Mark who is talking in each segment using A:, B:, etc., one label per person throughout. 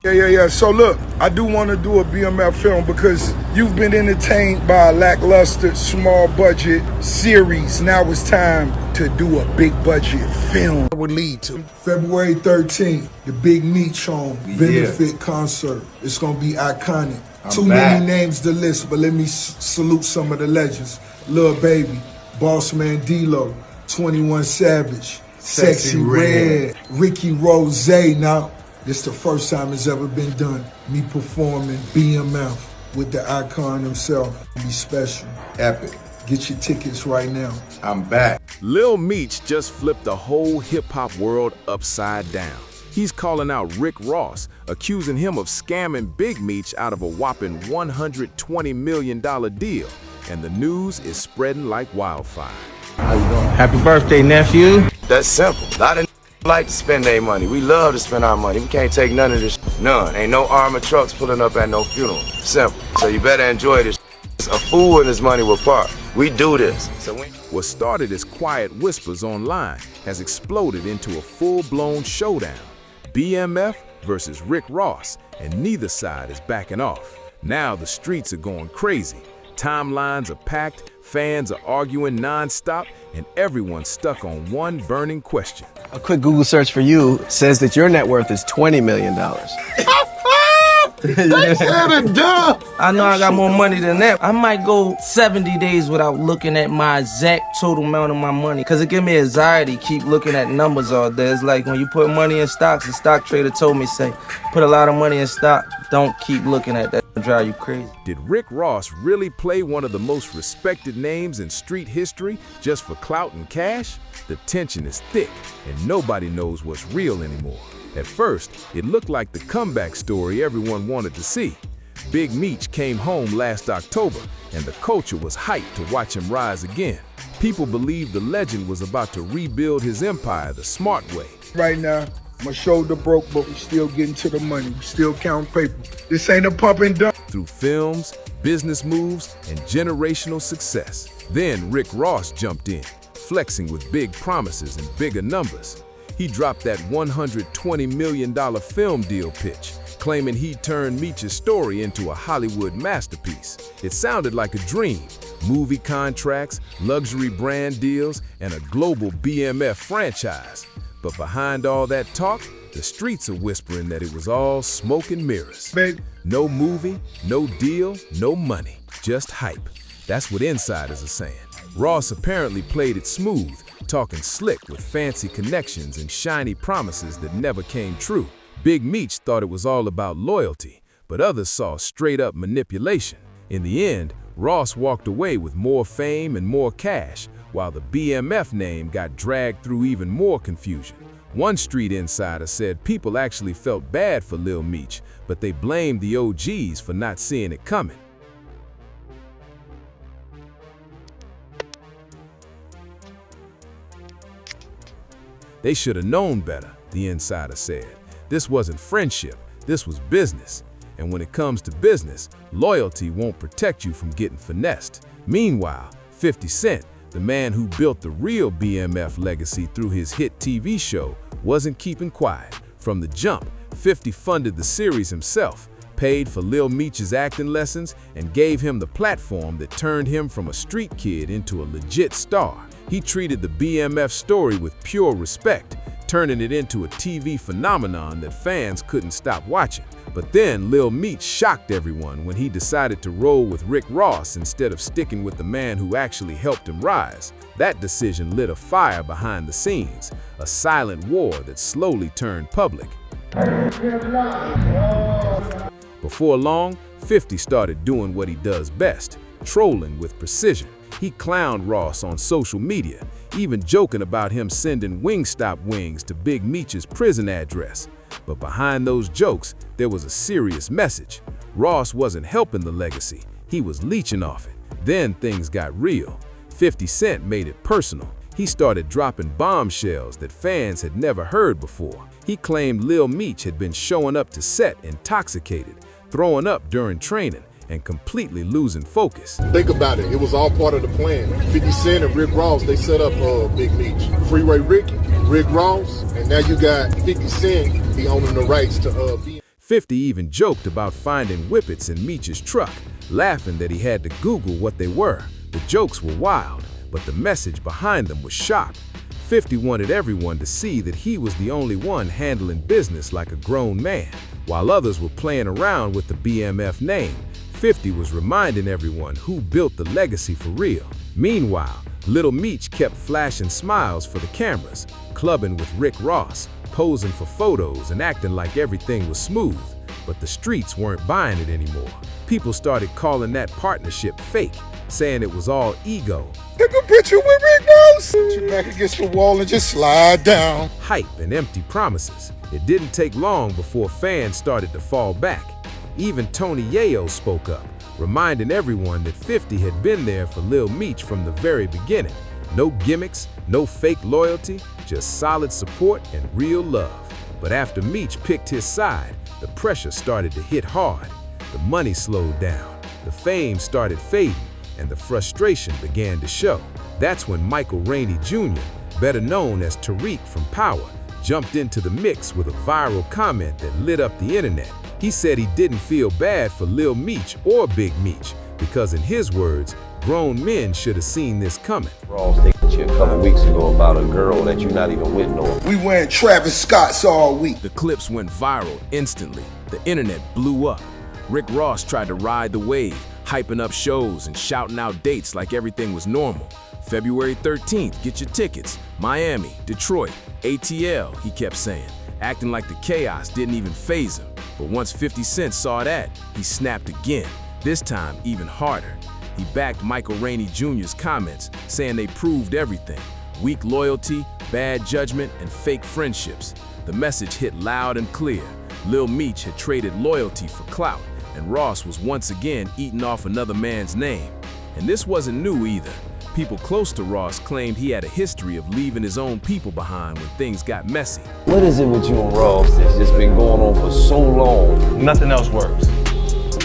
A: Yeah. So look, I do want to do a BMF film because you've been entertained by a lackluster, small budget series. Now it's time to do a big budget film. It would lead to February 13th, the Big Meech home benefit concert. It's gonna be iconic. Too many names to list, but let me salute some of the legends. Lil Baby, Boss Man D-Lo, 21 Savage, Sexy Red, Ricky Rose. Now, this the first time it's ever been done. Me performing BMF with the icon himself. It'll be special.
B: Epic.
A: Get your tickets right now.
B: I'm back.
C: Lil Meech just flipped the whole hip-hop world upside down. He's calling out Rick Ross, accusing him of scamming Big Meech out of a whopping $120 million deal. And the news is spreading like wildfire.
D: How you doing? Happy birthday, nephew.
E: That's simple. A lot of like to spend their money. We love to spend our money. We can't take none of this. None. Ain't no armored trucks pulling up at no funeral. Simple. So you better enjoy this. A fool and his money will part. We do this.
C: What started as quiet whispers online has exploded into a full-blown showdown. BMF versus Rick Ross, and neither side is backing off. Now the streets are going crazy. Timelines are packed, fans are arguing non-stop, and everyone's stuck on one burning question.
F: A quick Google search for you says that your net worth is $20 million.
D: I know I got more money than that. I might go 70 days without looking at my exact total amount of my money because it gives me anxiety keep looking at numbers all day. It's like when you put money in stocks, a stock trader told me, say, put a lot of money in stock, don't keep looking at that. It'll drive you crazy.
C: Did Rick Ross really play one of the most respected names in street history just for clout and cash? The tension is thick and nobody knows what's real anymore. At first, it looked like the comeback story everyone wanted to see. Big Meech came home last October, and the culture was hyped to watch him rise again. People believed the legend was about to rebuild his empire the smart way.
A: Right now, my shoulder broke, but we still getting to the money. We still count paper. This ain't a pump and dump.
C: Through films, business moves, and generational success. Then Rick Ross jumped in, flexing with big promises and bigger numbers. He dropped that $120 million film deal pitch, claiming he'd turn Meech's story into a Hollywood masterpiece. It sounded like a dream. Movie contracts, luxury brand deals, and a global BMF franchise. But behind all that talk, the streets are whispering that it was all smoke and mirrors. No movie, no deal, no money, just hype. That's what insiders are saying. Ross apparently played it smooth, talking slick with fancy connections and shiny promises that never came true. Big Meech thought it was all about loyalty, but others saw straight-up manipulation. In the end, Ross walked away with more fame and more cash, while the BMF name got dragged through even more confusion. One street insider said people actually felt bad for Lil Meech, but they blamed the OGs for not seeing it coming. They should have known better, the insider said. This wasn't friendship, this was business. And when it comes to business, loyalty won't protect you from getting finessed. Meanwhile, 50 Cent, the man who built the real BMF legacy through his hit TV show, wasn't keeping quiet. From the jump, 50 funded the series himself, paid for Lil Meech's acting lessons, and gave him the platform that turned him from a street kid into a legit star. He treated the BMF story with pure respect, turning it into a TV phenomenon that fans couldn't stop watching. But then Lil Meech shocked everyone when he decided to roll with Rick Ross instead of sticking with the man who actually helped him rise. That decision lit a fire behind the scenes, a silent war that slowly turned public. Before long, 50 started doing what he does best, trolling with precision. He clowned Ross on social media, even joking about him sending Wingstop wings to Big Meech's prison address. But behind those jokes, there was a serious message. Ross wasn't helping the legacy, he was leeching off it. Then things got real. 50 Cent made it personal. He started dropping bombshells that fans had never heard before. He claimed Lil Meech had been showing up to set intoxicated, throwing up during training, and completely losing focus.
G: Think about it. It was all part of the plan. 50 Cent and Rick Ross, they set up Big Meech. Freeway Ricky, Rick Ross, and now you got 50 Cent, he owning the rights to be.
C: 50 even joked about finding whippets in Meech's truck, laughing that he had to Google what they were. The jokes were wild, but the message behind them was sharp. 50 wanted everyone to see that he was the only one handling business like a grown man. While others were playing around with the BMF name, 50 was reminding everyone who built the legacy for real. Meanwhile, Lil Meech kept flashing smiles for the cameras, clubbing with Rick Ross, posing for photos and acting like everything was smooth. But the streets weren't buying it anymore. People started calling that partnership fake, saying it was all ego.
A: Take a picture with Rick Ross. Put your back against the wall and just slide down.
C: Hype and empty promises. It didn't take long before fans started to fall back. Even Tony Yayo spoke up, reminding everyone that 50 had been there for Lil Meech from the very beginning. No gimmicks, no fake loyalty, just solid support and real love. But after Meech picked his side, the pressure started to hit hard. The money slowed down, the fame started fading, and the frustration began to show. That's when Michael Rainey Jr., better known as Tariq from Power, jumped into the mix with a viral comment that lit up the internet. He said he didn't feel bad for Lil Meech or Big Meech, because in his words, grown men should have seen this coming.
B: Ross thinking you a couple weeks ago about a girl that you're not even with no.
A: We wearing Travis Scott's all week.
C: The clips went viral instantly. The internet blew up. Rick Ross tried to ride the wave, hyping up shows and shouting out dates like everything was normal. February 13th, get your tickets. Miami, Detroit, ATL, he kept saying, acting like the chaos didn't even faze him. But once 50 Cent saw that, he snapped again, this time even harder. He backed Michael Rainey Jr.'s comments, saying they proved everything: weak loyalty, bad judgment, and fake friendships. The message hit loud and clear. Lil Meech had traded loyalty for clout, and Ross was once again eating off another man's name. And this wasn't new either. People close to Ross claimed he had a history of leaving his own people behind when things got messy.
B: What is it with you and Ross that's just been going on for so long?
H: Nothing else works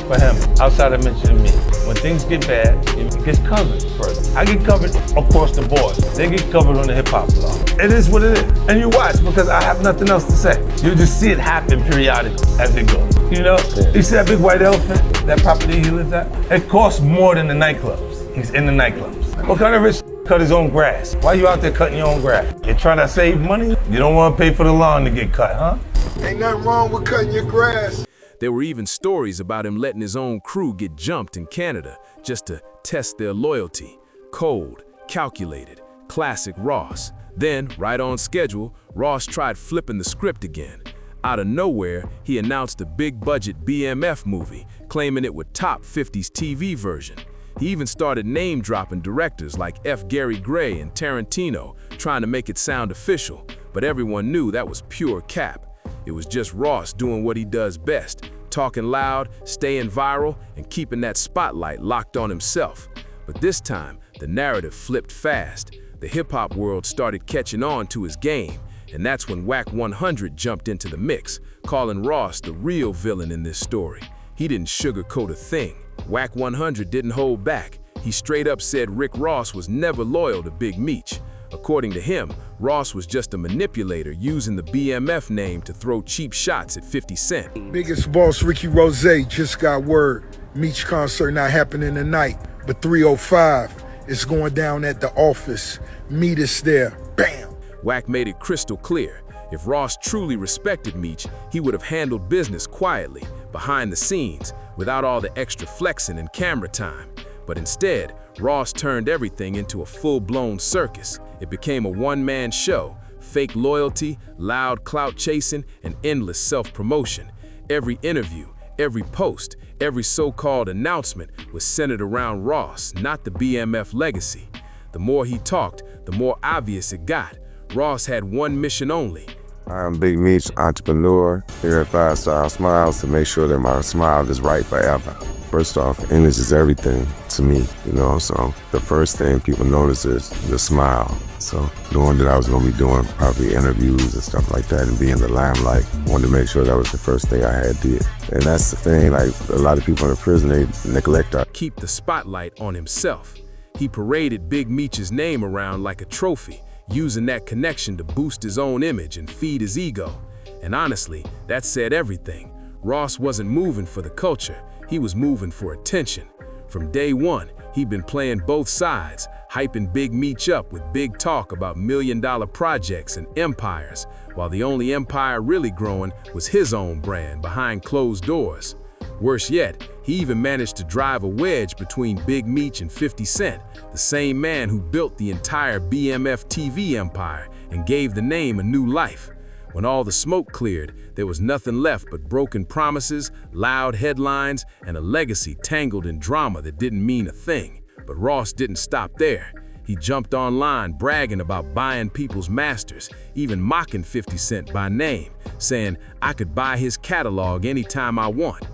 H: for him outside of mentioning me. When things get bad, it gets covered first. I get covered across the board. They get covered on the hip-hop law. It is what it is. And you watch, because I have nothing else to say. You just see it happen periodically as it goes. You know, you see that big white elephant, that property he lives at? It costs more than the nightclubs. He's in the nightclubs. What kind of rich cut his own grass? Why you out there cutting your own grass? You're trying to save money? You don't want to pay for the lawn to get cut, huh?
A: Ain't nothing wrong with cutting your grass.
C: There were even stories about him letting his own crew get jumped in Canada just to test their loyalty. Cold, calculated, classic Ross. Then, right on schedule, Ross tried flipping the script again. Out of nowhere, he announced a big-budget BMF movie, claiming it would top 50's TV version. He even started name-dropping directors like F. Gary Gray and Tarantino, trying to make it sound official, but everyone knew that was pure cap. It was just Ross doing what he does best, talking loud, staying viral, and keeping that spotlight locked on himself. But this time, the narrative flipped fast. The hip-hop world started catching on to his game, and that's when Wack 100 jumped into the mix, calling Ross the real villain in this story. He didn't sugarcoat a thing. Wack 100 didn't hold back. He straight up said Rick Ross was never loyal to Big Meech. According to him, Ross was just a manipulator using the BMF name to throw cheap shots at 50 Cent.
A: Biggest boss Ricky Rose just got word. Meech concert not happening tonight, but 305 is going down at the office. Meet us there. Bam!
C: Wack made it crystal clear. If Ross truly respected Meech, he would have handled business quietly, behind the scenes, without all the extra flexing and camera time. But instead, Ross turned everything into a full-blown circus. It became a one-man show, fake loyalty, loud clout chasing, and endless self-promotion. Every interview, every post, every so-called announcement was centered around Ross, not the BMF legacy. The more he talked, the more obvious it got. Ross had one mission only.
E: I'm Big Meech, entrepreneur, here at 5 Star Smiles to make sure that my smile is right forever. First off, image is everything to me, you know, so the first thing people notice is the smile. So knowing that I was gonna be doing probably interviews and stuff like that and be in the limelight, I wanted to make sure that was the first thing I had did. And that's the thing, like a lot of people in the prison, they neglect that.
C: Keep the spotlight on himself. He paraded Big Meech's name around like a trophy, using that connection to boost his own image and feed his ego. And honestly, that said everything. Ross wasn't moving for the culture, he was moving for attention. From day one, he'd been playing both sides, hyping Big Meech up with big talk about million-dollar projects and empires, while the only empire really growing was his own brand behind closed doors. Worse yet, he even managed to drive a wedge between Big Meech and 50 Cent, the same man who built the entire BMF TV empire and gave the name a new life. When all the smoke cleared, there was nothing left but broken promises, loud headlines, and a legacy tangled in drama that didn't mean a thing. But Ross didn't stop there. He jumped online bragging about buying people's masters, even mocking 50 Cent by name, saying I could buy his catalog anytime I want.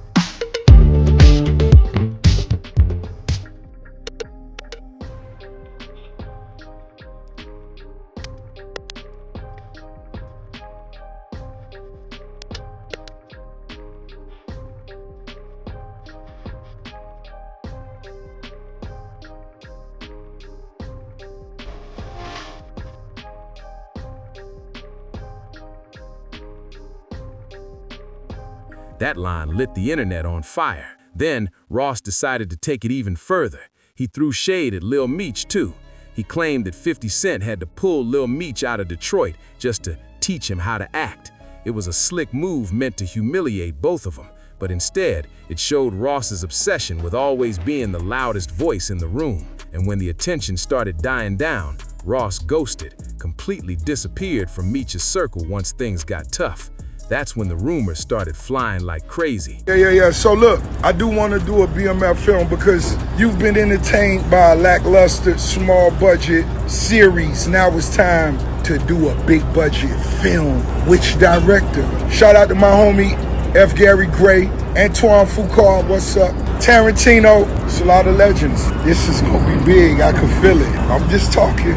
C: That line lit the internet on fire. Then, Ross decided to take it even further. He threw shade at Lil Meech, too. He claimed that 50 Cent had to pull Lil Meech out of Detroit just to teach him how to act. It was a slick move meant to humiliate both of them, but instead, it showed Ross's obsession with always being the loudest voice in the room. And when the attention started dying down, Ross ghosted, completely disappeared from Meech's circle once things got tough. That's when the rumors started flying like crazy.
A: Yeah. So look, I do want to do a BMF film because you've been entertained by a lackluster, small budget series. Now it's time to do a big budget film. Which director? Shout out to my homie F. Gary Gray, Antoine Fuqua, what's up? Tarantino, it's a lot of legends. This is gonna be big, I can feel it. I'm just talking.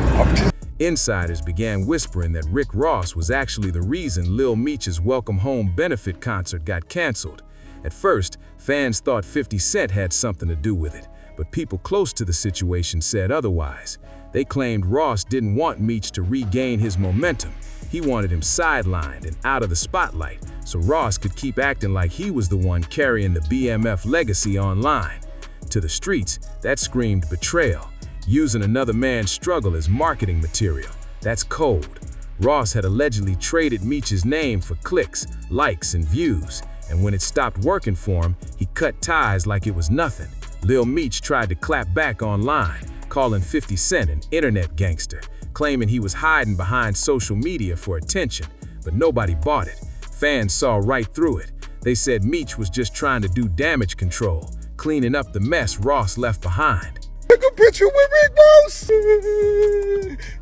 C: Insiders began whispering that Rick Ross was actually the reason Lil Meech's Welcome Home benefit concert got canceled. At first, fans thought 50 Cent had something to do with it, but people close to the situation said otherwise. They claimed Ross didn't want Meech to regain his momentum. He wanted him sidelined and out of the spotlight, so Ross could keep acting like he was the one carrying the BMF legacy online. To the streets, that screamed betrayal. Using another man's struggle as marketing material. That's cold. Ross had allegedly traded Meech's name for clicks, likes, and views, and when it stopped working for him, he cut ties like it was nothing. Lil Meech tried to clap back online, calling 50 Cent an internet gangster, claiming he was hiding behind social media for attention, but nobody bought it. Fans saw right through it. They said Meech was just trying to do damage control, cleaning up the mess Ross left behind.
A: Take a picture with Rick Ross.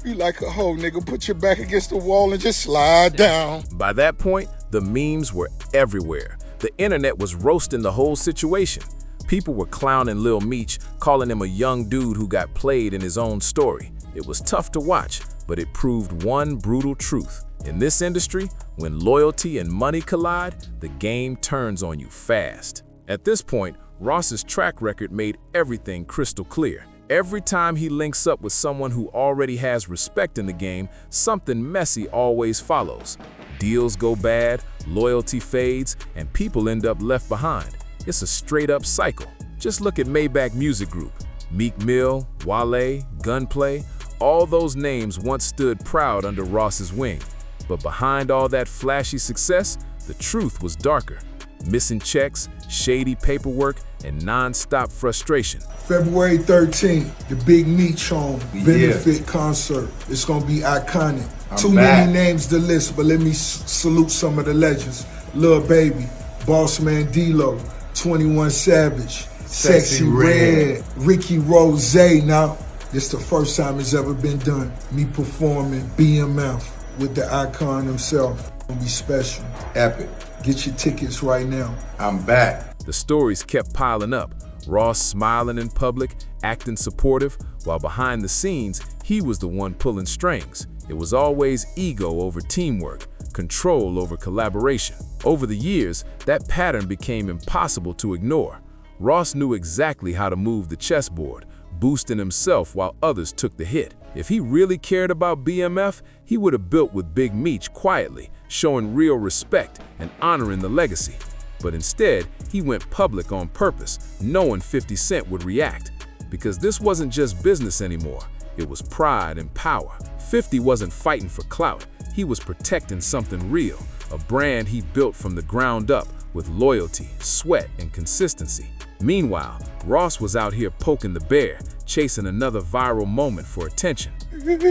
A: You like a hoe, nigga. Put your back against the wall and just slide down.
C: By that point, the memes were everywhere. The internet was roasting the whole situation. People were clowning Lil Meech, calling him a young dude who got played in his own story. It was tough to watch, but it proved one brutal truth. In this industry, when loyalty and money collide, the game turns on you fast. At this point, Ross's track record made everything crystal clear. Every time he links up with someone who already has respect in the game, something messy always follows. Deals go bad, loyalty fades, and people end up left behind. It's a straight-up cycle. Just look at Maybach Music Group. Meek Mill, Wale, Gunplay, all those names once stood proud under Ross's wing. But behind all that flashy success, the truth was darker. Missing checks, shady paperwork, and non-stop frustration.
A: February 13th, the Big Meech home benefit concert. It's gonna be iconic. Too many names to list, but let me salute some of the legends. Lil Baby, Boss Man D-Lo, 21 Savage, Sexy Red, Ricky Rose. Now, this the first time it's ever been done. Me performing BMF with the icon himself. It's gonna be special.
I: Epic.
A: Get your tickets right now.
I: I'm back.
C: The stories kept piling up. Ross smiling in public, acting supportive, while behind the scenes, he was the one pulling strings. It was always ego over teamwork, control over collaboration. Over the years, that pattern became impossible to ignore. Ross knew exactly how to move the chessboard, boosting himself while others took the hit. If he really cared about BMF, he would have built with Big Meech quietly, showing real respect and honoring the legacy. But instead, he went public on purpose, knowing 50 Cent would react. Because this wasn't just business anymore, it was pride and power. 50 wasn't fighting for clout, he was protecting something real, a brand he built from the ground up with loyalty, sweat, and consistency. Meanwhile, Ross was out here poking the bear, chasing another viral moment for attention.
A: You took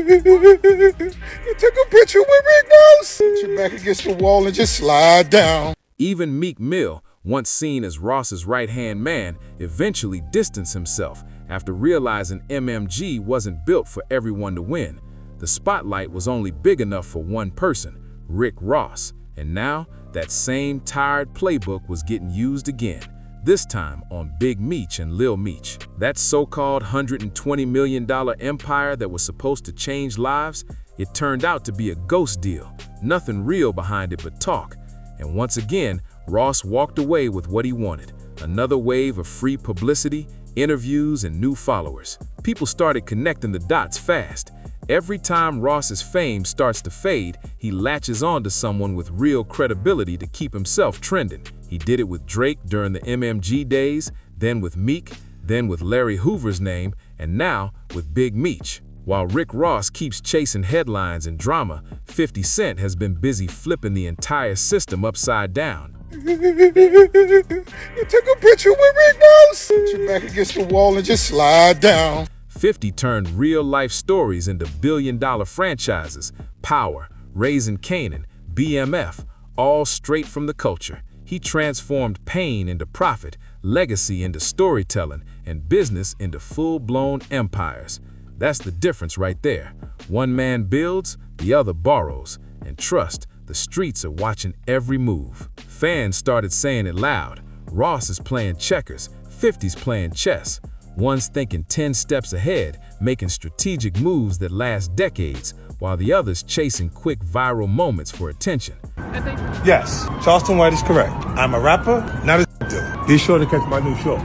A: a picture with Rick Ross? Put your back against the wall and just slide down.
C: Even Meek Mill, once seen as Ross's right-hand man, eventually distanced himself after realizing MMG wasn't built for everyone to win. The spotlight was only big enough for one person, Rick Ross, and now that same tired playbook was getting used again, this time on Big Meech and Lil Meech. That so-called $120 million empire that was supposed to change lives, it turned out to be a ghost deal, nothing real behind it but talk. And once again, Ross walked away with what he wanted, another wave of free publicity, interviews, and new followers. People started connecting the dots fast. Every time Ross's fame starts to fade, he latches on to someone with real credibility to keep himself trending. He did it with Drake during the MMG days, then with Meek, then with Larry Hoover's name, and now with Big Meech. While Rick Ross keeps chasing headlines and drama, 50 Cent has been busy flipping the entire system upside down.
A: You took a picture with Rick Ross? Put your back against the wall and just slide down.
C: 50 turned real-life stories into billion-dollar franchises, Power, Raising Kanan, BMF, all straight from the culture. He transformed pain into profit, legacy into storytelling, and business into full-blown empires. That's the difference right there. One man builds, the other borrows. And trust, the streets are watching every move. Fans started saying it loud. Ross is playing checkers, 50's playing chess. One's thinking 10 steps ahead, making strategic moves that last decades, while the other's chasing quick viral moments for attention.
H: Yes, Charleston White is correct. I'm a rapper, not a dealer. Be sure to catch my new show,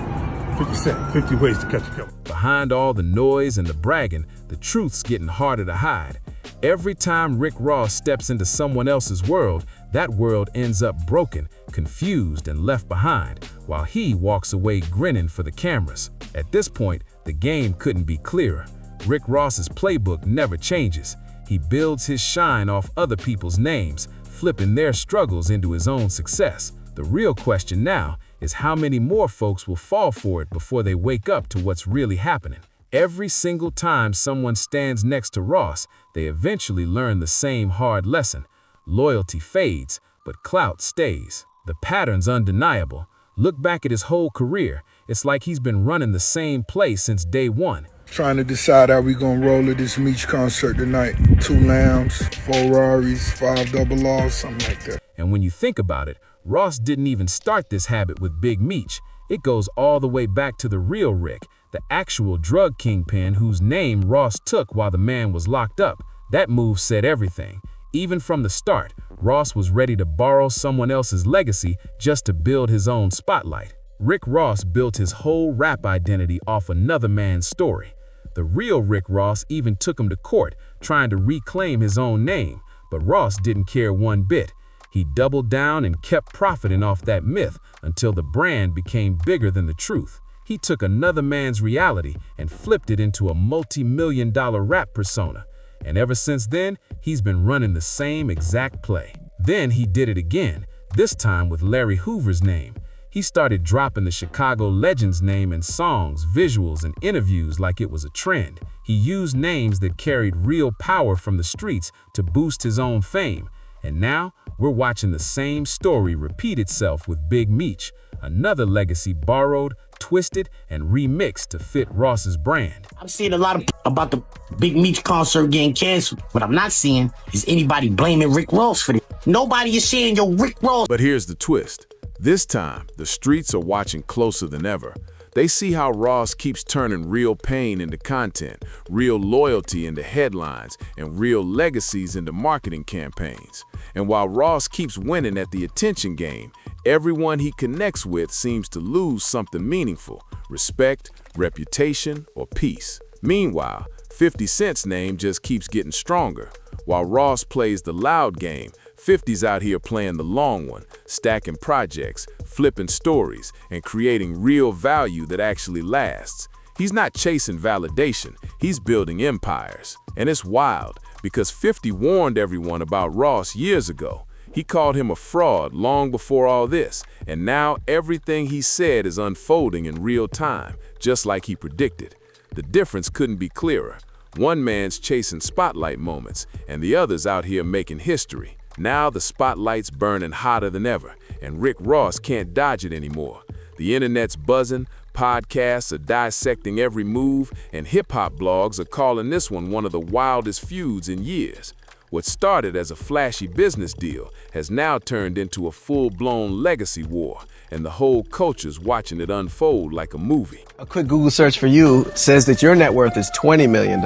H: 50 Cent, 50 Ways to Catch a Killer.
C: Behind all the noise and the bragging, the truth's getting harder to hide. Every time Rick Ross steps into someone else's world, that world ends up broken, confused, and left behind, while he walks away grinning for the cameras. At this point, the game couldn't be clearer. Rick Ross's playbook never changes. He builds his shine off other people's names, flipping their struggles into his own success. The real question now is how many more folks will fall for it before they wake up to what's really happening. Every single time someone stands next to Ross, they eventually learn the same hard lesson. Loyalty fades, but clout stays. The pattern's undeniable. Look back at his whole career. It's like he's been running the same play since day one.
A: Trying to decide how we gonna roll at this Meech concert tonight. 2 lambs, 4 Raris, 5 double R's, something like that.
C: And when you think about it, Ross didn't even start this habit with Big Meech. It goes all the way back to the real Rick, the actual drug kingpin whose name Ross took while the man was locked up. That move said everything. Even from the start, Ross was ready to borrow someone else's legacy just to build his own spotlight. Rick Ross built his whole rap identity off another man's story. The real Rick Ross even took him to court, trying to reclaim his own name, but Ross didn't care one bit. He doubled down and kept profiting off that myth until the brand became bigger than the truth. He took another man's reality and flipped it into a multi-million-dollar rap persona. And ever since then, he's been running the same exact play. Then he did it again, this time with Larry Hoover's name. He started dropping the Chicago legend's name in songs, visuals, and interviews like it was a trend. He used names that carried real power from the streets to boost his own fame. And now, we're watching the same story repeat itself with Big Meech, another legacy borrowed, twisted, and remixed to fit Ross's brand.
I: I'm seeing a lot about the Big Meech concert getting canceled. What I'm not seeing is anybody blaming Rick Ross for this. Nobody is saying, yo, Rick Ross.
C: But here's the twist. This time, the streets are watching closer than ever. They see how Ross keeps turning real pain into content, real loyalty into headlines, and real legacies into marketing campaigns. And while Ross keeps winning at the attention game, everyone he connects with seems to lose something meaningful: respect, reputation, or peace. Meanwhile, 50 Cent's name just keeps getting stronger. While Ross plays the loud game, 50's out here playing the long one, stacking projects, flipping stories, and creating real value that actually lasts. He's not chasing validation, he's building empires. And it's wild, because 50 warned everyone about Ross years ago. He called him a fraud long before all this, and now everything he said is unfolding in real time, just like he predicted. The difference couldn't be clearer. One man's chasing spotlight moments, and the other's out here making history. Now the spotlight's burning hotter than ever, and Rick Ross can't dodge it anymore. The internet's buzzing, podcasts are dissecting every move, and hip-hop blogs are calling this one of the wildest feuds in years. What started as a flashy business deal has now turned into a full-blown legacy war, and the whole culture's watching it unfold like a movie.
F: A quick Google search for you says that your net worth is $20 million.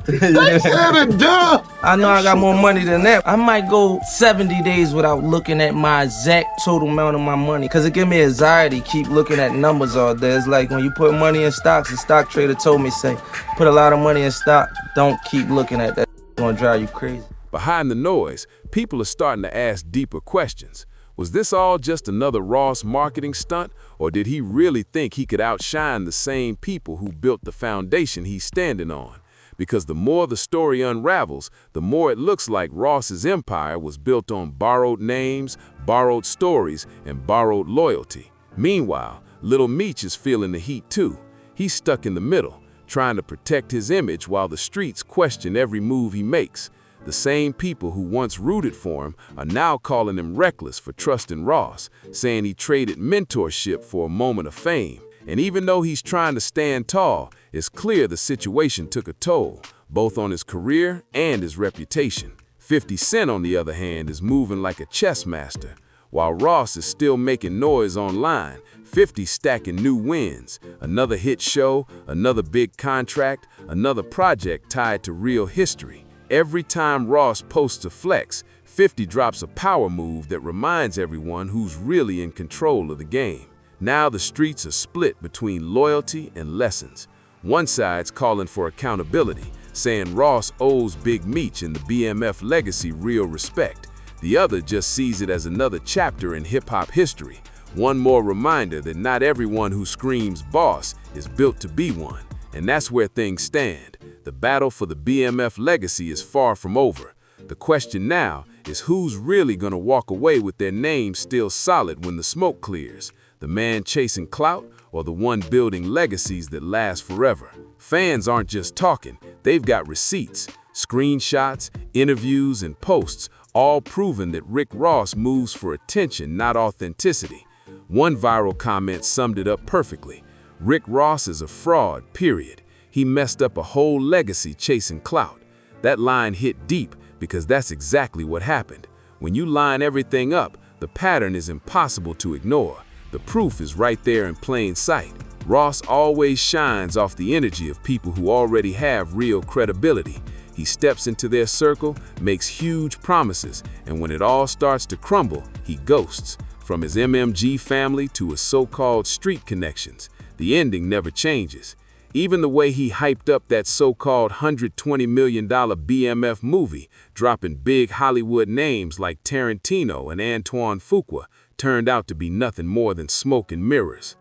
D: I know I got more money than that. I might go 70 days without looking at my exact total amount of my money, because it gives me anxiety keep looking at numbers all day. It's like when you put money in stocks, the stock trader told me, say, put a lot of money in stock, don't keep looking at that. It's gonna drive you crazy.
C: Behind the noise, people are starting to ask deeper questions. Was this all just another Ross marketing stunt, or did he really think he could outshine the same people who built the foundation he's standing on? Because the more the story unravels, the more it looks like Ross's empire was built on borrowed names, borrowed stories, and borrowed loyalty. Meanwhile, Lil Meech is feeling the heat too. He's stuck in the middle, trying to protect his image while the streets question every move he makes. The same people who once rooted for him are now calling him reckless for trusting Ross, saying he traded mentorship for a moment of fame. And even though he's trying to stand tall, it's clear the situation took a toll, both on his career and his reputation. 50 Cent, on the other hand, is moving like a chess master. While Ross is still making noise online, 50's stacking new wins. Another hit show, another big contract, another project tied to real history. Every time Ross posts a flex, 50 drops a power move that reminds everyone who's really in control of the game. Now the streets are split between loyalty and lessons. One side's calling for accountability, saying Ross owes Big Meech and the BMF legacy real respect. The other just sees it as another chapter in hip-hop history. One more reminder that not everyone who screams boss is built to be one. And that's where things stand. The battle for the BMF legacy is far from over. The question now is who's really gonna walk away with their name still solid when the smoke clears? The man chasing clout or the one building legacies that last forever? Fans aren't just talking, they've got receipts, screenshots, interviews, and posts, all proving that Rick Ross moves for attention, not authenticity. One viral comment summed it up perfectly. Rick Ross is a fraud, period. He messed up a whole legacy chasing clout. That line hit deep because that's exactly what happened. When you line everything up, the pattern is impossible to ignore. The proof is right there in plain sight. Ross always shines off the energy of people who already have real credibility. He steps into their circle, makes huge promises, and when it all starts to crumble, he ghosts. From his MMG family to his so-called street connections, the ending never changes. Even the way he hyped up that so-called $120 million BMF movie, dropping big Hollywood names like Tarantino and Antoine Fuqua, turned out to be nothing more than smoke and mirrors.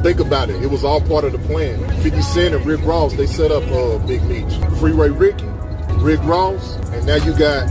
G: Think about it. It was all part of the plan. 50 Cent and Rick Ross, they set up Big Meech. Freeway Ricky, Rick Ross, and now you got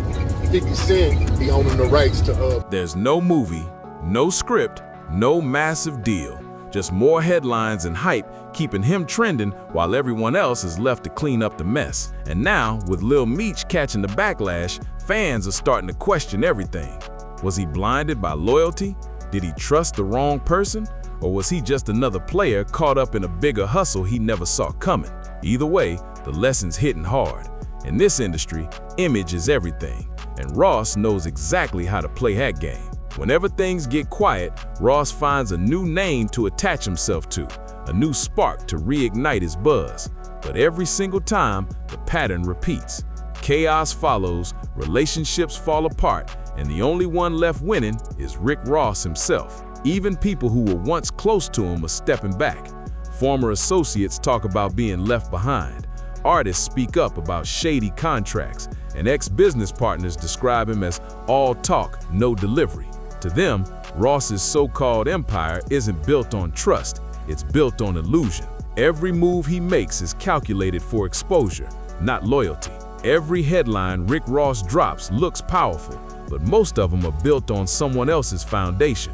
G: 50 Cent, he owning the rights to
C: There's no movie, no script, no massive deal. Just more headlines and hype keeping him trending while everyone else is left to clean up the mess. And now, with Lil Meech catching the backlash, fans are starting to question everything. Was he blinded by loyalty? Did he trust the wrong person? Or was he just another player caught up in a bigger hustle he never saw coming? Either way, the lesson's hitting hard. In this industry, image is everything, and Ross knows exactly how to play that game. Whenever things get quiet, Ross finds a new name to attach himself to, a new spark to reignite his buzz. But every single time, the pattern repeats. Chaos follows, relationships fall apart, and the only one left winning is Rick Ross himself. Even people who were once close to him are stepping back. Former associates talk about being left behind. Artists speak up about shady contracts, and ex-business partners describe him as all talk, no delivery. To them, Ross's so-called empire isn't built on trust, it's built on illusion. Every move he makes is calculated for exposure, not loyalty. Every headline Rick Ross drops looks powerful, but most of them are built on someone else's foundation.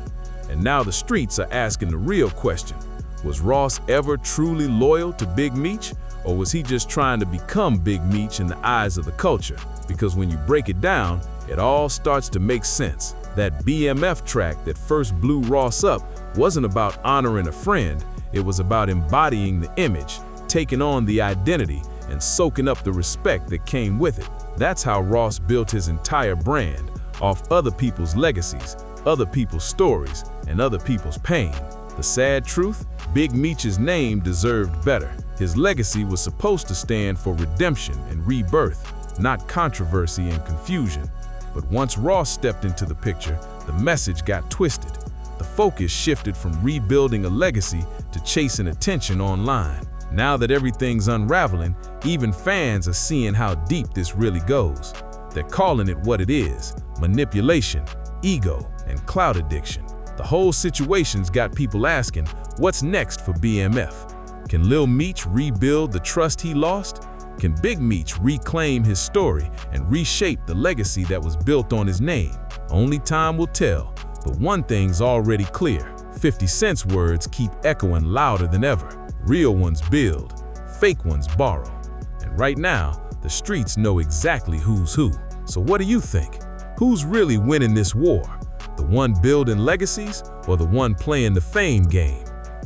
C: And now the streets are asking the real question. Was Ross ever truly loyal to Big Meech, or was he just trying to become Big Meech in the eyes of the culture? Because when you break it down, it all starts to make sense. That BMF track that first blew Ross up wasn't about honoring a friend, it was about embodying the image, taking on the identity, and soaking up the respect that came with it. That's how Ross built his entire brand, off other people's legacies, other people's stories, and other people's pain. The sad truth? Big Meech's name deserved better. His legacy was supposed to stand for redemption and rebirth, not controversy and confusion. But once Ross stepped into the picture, the message got twisted. The focus shifted from rebuilding a legacy to chasing attention online. Now that everything's unraveling, even fans are seeing how deep this really goes. They're calling it what it is: manipulation, ego, and clout addiction. The whole situation's got people asking, what's next for BMF? Can Lil Meech rebuild the trust he lost? Can Big Meech reclaim his story and reshape the legacy that was built on his name? Only time will tell, but one thing's already clear. 50 Cent's words keep echoing louder than ever. Real ones build, fake ones borrow. And right now, the streets know exactly who's who. So what do you think? Who's really winning this war? The one building legacies or the one playing the fame game?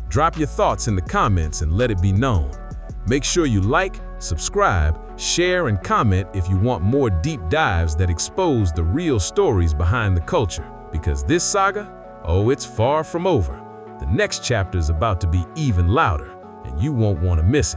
C: Drop your thoughts in the comments and let it be known. Make sure you like, subscribe, share, and comment if you want more deep dives that expose the real stories behind the culture. Because this saga, oh, it's far from over. The next chapter is about to be even louder, and you won't want to miss it.